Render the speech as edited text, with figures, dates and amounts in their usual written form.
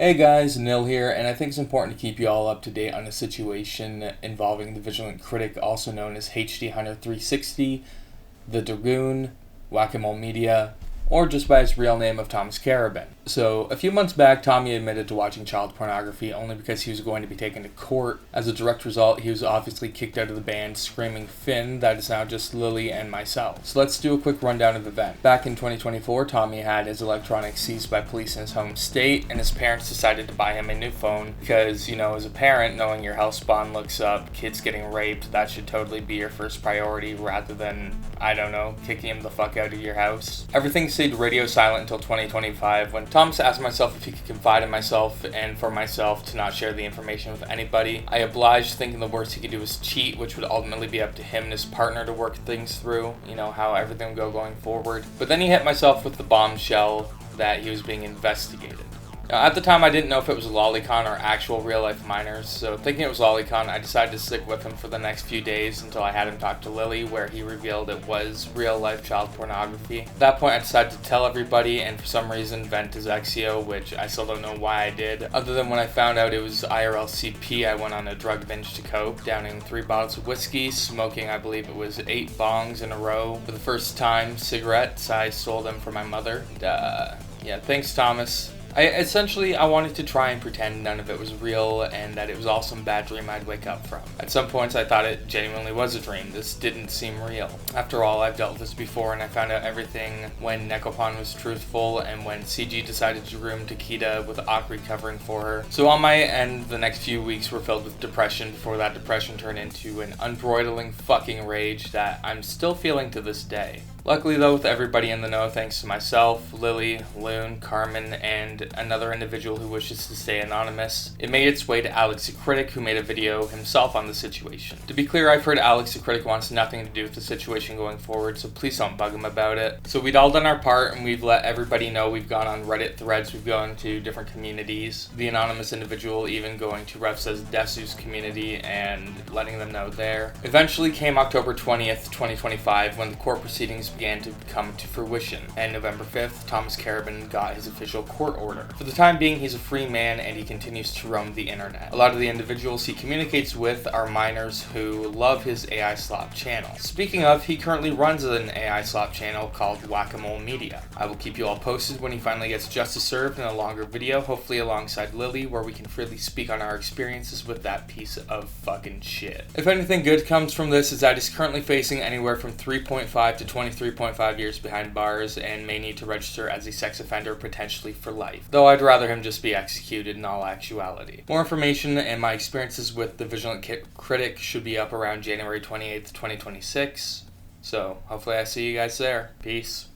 Hey guys, Nil here, and I think it's important to keep you all up to date on a situation involving the Vigilant Critic, also known as HD Hunter 360, the Dragoon, Whack-A-Mole Media, or just by his real name of Thomas Carabin. So, a few months back, Tommy admitted to watching child pornography only because he was going to be taken to court. As a direct result, he was obviously kicked out of the band Screaming Finn, that is now just Lily and myself. So let's do a quick rundown of the event. Back in 2024, Tommy had his electronics seized by police in his home state, and his parents decided to buy him a new phone because, as a parent, knowing your house spawn looks up, kids getting raped, that should totally be your first priority rather than, kicking him the fuck out of your house. Everything stayed radio silent until 2025 when Thomas asked myself if he could confide in myself and for myself to not share the information with anybody. I obliged, thinking the worst he could do was cheat, which would ultimately be up to him and his partner to work things through, how everything would go going forward. But then he hit myself with the bombshell that he was being investigated. Now, at the time, I didn't know if it was lolicon or actual real-life minors, so thinking it was lolicon, I decided to stick with him for the next few days until I had him talk to Lily, where he revealed it was real-life child pornography. At that point, I decided to tell everybody, and for some reason, vent his Exio, which I still don't know why I did. Other than when I found out it was IRLCP, I went on a drug binge to cope, downing 3 bottles of whiskey, smoking, I believe it was 8 bongs in a row. For the first time, cigarettes, I stole them from my mother. Thanks, Thomas. I wanted to try and pretend none of it was real and that it was all some bad dream I'd wake up from. At some points I thought it genuinely was a dream. This didn't seem real. After all, I've dealt with this before and I found out everything when Nekopon was truthful and when CG decided to groom Takeda with Akri covering for her. So on my end, the next few weeks were filled with depression before that depression turned into an unbridling fucking rage that I'm still feeling to this day. Luckily though, with everybody in the know, thanks to myself, Lily, Loon, Carmen, and another individual who wishes to stay anonymous, it made its way to Alex the Critic, who made a video himself on the situation. To be clear, I've heard Alex the Critic wants nothing to do with the situation going forward, so please don't bug him about it. So we'd all done our part, and we've let everybody know. We've gone on Reddit threads, we've gone to different communities, the anonymous individual even going to Ref Says Desu's community and letting them know there. Eventually came October 20th, 2025, when the court proceedings began to come to fruition, and November 5th, Thomas Carabin got his official court order. For the time being, he's a free man and he continues to roam the internet. A lot of the individuals he communicates with are minors who love his AI slop channel. Speaking of, he currently runs an AI slop channel called Whack-A-Mole Media. I will keep you all posted when he finally gets justice served in a longer video, hopefully alongside Lily, where we can freely speak on our experiences with that piece of fucking shit. If anything good comes from this, is that he's currently facing anywhere from 3.5 to 23.5 years behind bars and may need to register as a sex offender potentially for life, though I'd rather him just be executed in all actuality. More information and my experiences with the Vigilant Critic should be up around January 28th, 2026, so hopefully I see you guys there. Peace.